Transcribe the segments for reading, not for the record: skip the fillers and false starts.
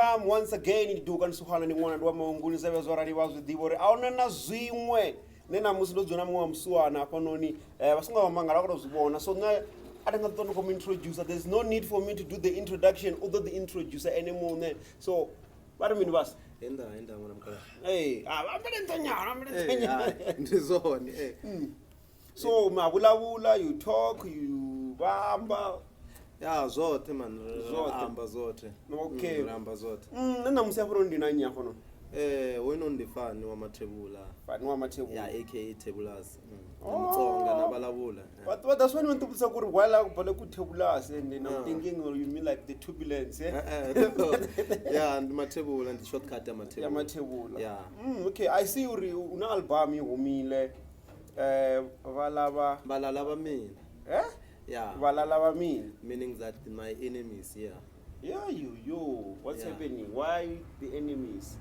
welcome once again iduka nsuhana ni mwana wa maunguni sebe zorani wazo divore aona na zwimwe nena musi ndo dzona mwa msuwana panoni vasunga vamangala vakatozvibona so na atingatona come introducer there's no need for me to do the introduction although the introducer anymore then so vari mini vasi enda mwana mkala ambelentanyana ndizoni so mavulavula you talk you vamba ya zote man amba zote okay amba zote nena musi afuro ndinanya hono wena ndifani wamathebula fani wamathebula ya aka Thebulasi umtsonga nabalabula but that's when you want to put sakuri while kubhale ku Thebulasi and then I'm thinking or you mean like the turbulence yeah ndimathebula ndi shortcut amathebula yamathebula yeah okay I see uri una album ihumile balala mina yeah balala mina meaning that my enemies what's happening why the enemies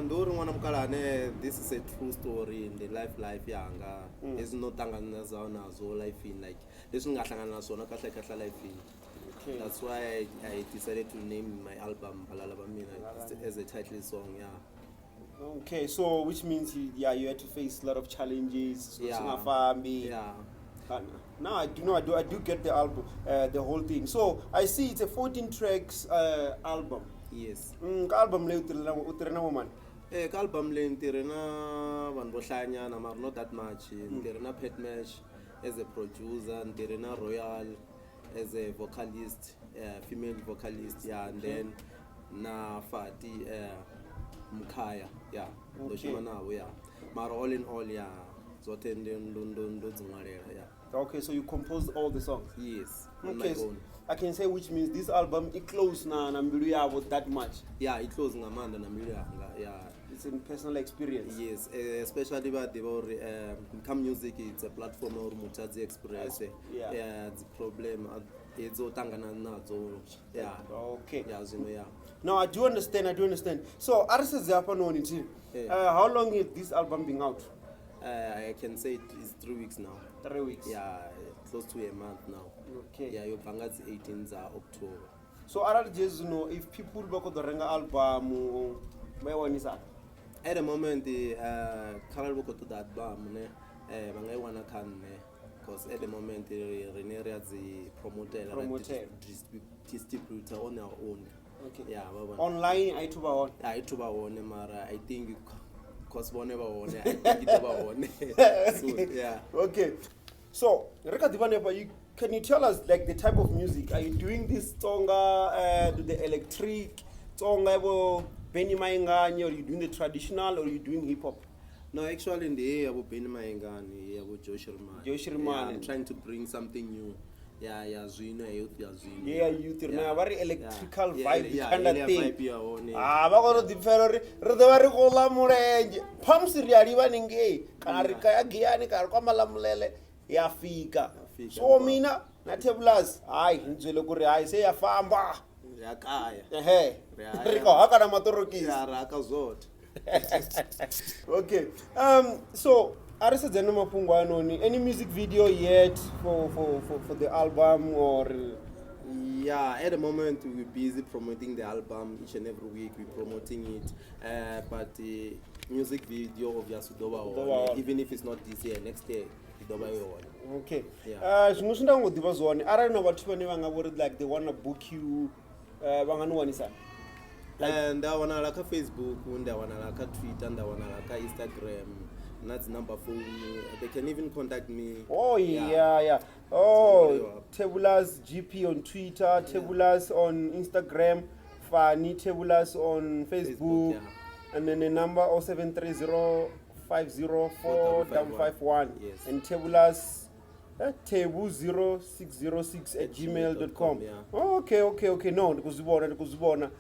ndori mwana mkalane this is a true story in the life yanga ezinotangana nazo life in like leswi ngahlangana nasona kahle life in that's why I decided to name my album balala mina as a title song okay so which means you had to face a lot of challenges now I do get the album the whole thing so I see it's a 14 tracks album yes ka album leyi utirhena woman ka album leyi ntirhena vanhu vo hlayanyana mara not that much ntirhena Petmash as a producer ntirhena Royal as a vocalist female vocalist and then na Fati Mkhaya ndoshima nawo mara all in all zote ndo dzinwalela okay so you composed all the songs yes okay so I can say which means this album it close na mbilu yabo that much it close ngamanda na mbilu yanga it's in personal experience yes especially about the come music it's a platform or mutadzi express the problem it's otangana nazo okay zino now I do understand so artists hapa no niti how long is this album been out I can say it is 3 weeks now 3 weeks close to a month now okay your banga's 18th October so just know if people bako the renga album baywanisa at the moment currently bako to that album ne bangaywana kan ne because at the moment Reneria the promoter distributor on our own okay online aituba one mara I think because whenever one I think it about one okay so can you tell us like the type of music are you doing this tonga the electric tonga Benny Maingani or you doing the traditional or you doing hip hop no actually in the abo Benny Maingani abo Josh Rimani I'm trying to bring something new zwino youth very electrical vibe kind of thing vakoro dipfero ri dova ri gola mulenje pumps ri aliva ninge kana ri kaya giyani kari kwa malamulele yafika so mina na Thebulasi hayi ndzele ku ri hayi se yafamba yakaya riko haka na matorokisi raka zote okay so arisedzana mapungu anoni any music video yet for the album or at the moment we're busy promoting the album each and every week we're promoting it but the music video obviously even if it's not this year next year okay zvimwe svindangodhiva zvone arari na vathu vane vanga vori like they wanna book you vanganowanisa ndawana laka Facebook ndawana laka Twitter ndawana laka Instagram that's number phone they can even contact me Thebulasi GP on Twitter Thebulasi on Instagram Fani Thebulasi on Facebook and then the number 0730 504 and Thebulasi tebu0606@gmail.com okay no ndikuzibona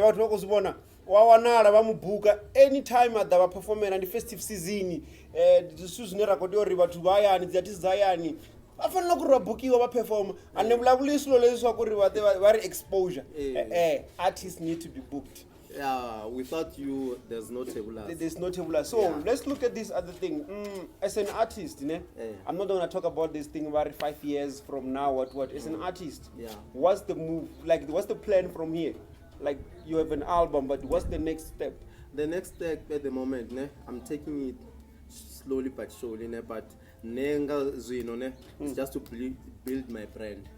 vathu vakuzibona wawanala vamubhuka anytime adava performera ndi festive season zvisu zvine rakodiwa ri vathu vayani dzati zayani vafanele ku ri vabhukiwa va performa ane vulavulisilo leswaku ku ri vari exposure artists need to be booked without you there's no Thebulasi so let's look at this other thing as an artist I'm not going to talk about this thing about 5 years from now what as an artist what's the move like what's the plan from here like you have an album, but what's the next step? The next step at the moment, ne, I'm taking it slowly but surely, ne, but nenga zwino, ne, it's just to build my brand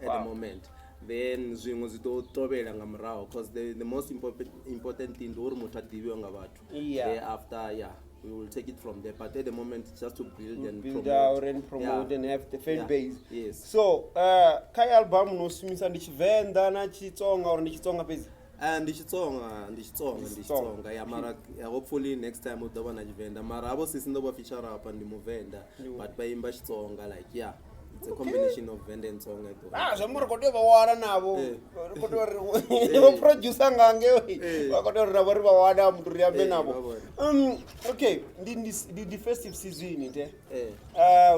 at the moment. Then zwingo zito tobela ngamrao, because the most important thing do muta dibiwa ngabatu. Thereafter, yeah, we will take it from there. But at the moment, it's just to build out and promote and have the fan base. Yes. So, kai album no simisa ndichivenda na chitsonga or ndichitsonga pezi? Ndichitsonga. Yeah, mara hopefully next time utoba na chivenda. Mara abo sisi ndo ba feature up and movenda. But by imba chitsonga, like, yeah. It's a combination of Venda and song. Zamura kodwa wara nabo. Kodwa producer ngange kodwa rabari bawada mntu riambe nabo. Okay, the festive season ite.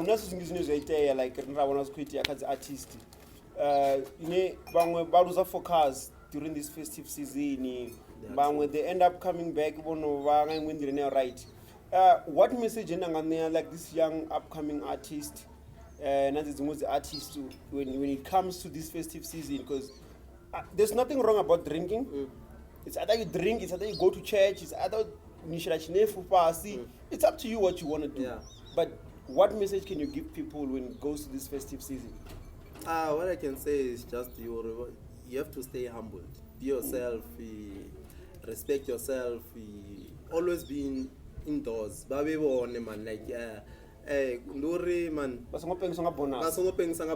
Unaso zingizini zoiteya like ndabona squiti akazi artist. Ine bangwe baluza focus during this festive season. Bangwe they end up coming back bono banga ngwendire ne right. What message nangane like this young upcoming artist? Artists when it comes to this festive season, because there's nothing wrong about drinking. It's either you drink, it's either you go to church, it's either it's up to you what you want to do. Yeah. But what message can you give people when it goes to this festive season? What I can say is just you have to stay humble, be yourself, respect yourself, always be indoors. Baby, man, like nduri man basongopengisa nga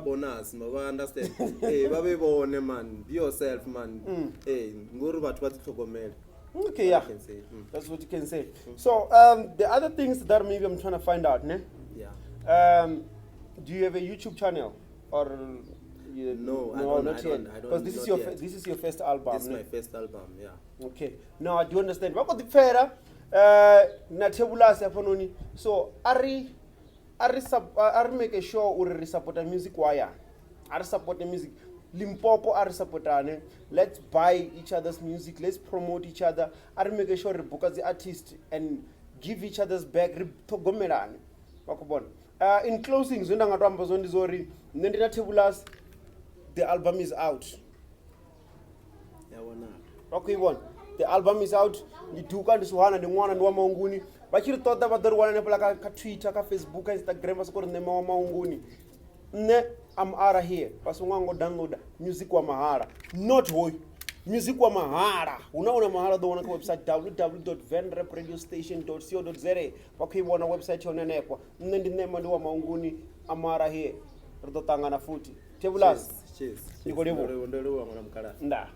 bonus no understand babe bone man, be yourself man. Nguru bathu batsihlogomela. Okay, yeah, that's what you can say. So the other things that maybe I'm trying to find out, ne? Yeah. Do you have a YouTube channel or no, not yet, because this is your first album. This is my first album, yeah. Okay, now I do understand wako dipfera na Thebulasi afanoni, so ari make sure uri support music wire, ari support music Limpopo are supportane. Let's buy each other's music, let's promote each other, ari make sure we book as the artist and give each other's back togomelane wakubona. In closing zonda ngatwamba zondi zori ndina Thebulasi, the album is out. Okay, one. The album is out. Ndiduka ndisuhana ndimwana ndwa maunguni. Bachiri tota badari wana nepala ka Twitter, ka Facebook, ka Instagram basukuri nema wa maunguni. Ne I'm out here. Pasungwango download music wa mahara. Not hoy. Music wa mahara. Unaona mahara do wana ka website www.venrapradiostation.co.za. Pakuibona website yona nekwa. Nne ndinema ndwa maunguni. I'm out here. Ridotangana futi. Thebulasi. Cheers. Niko lebo. Ndolo mkala. Nda.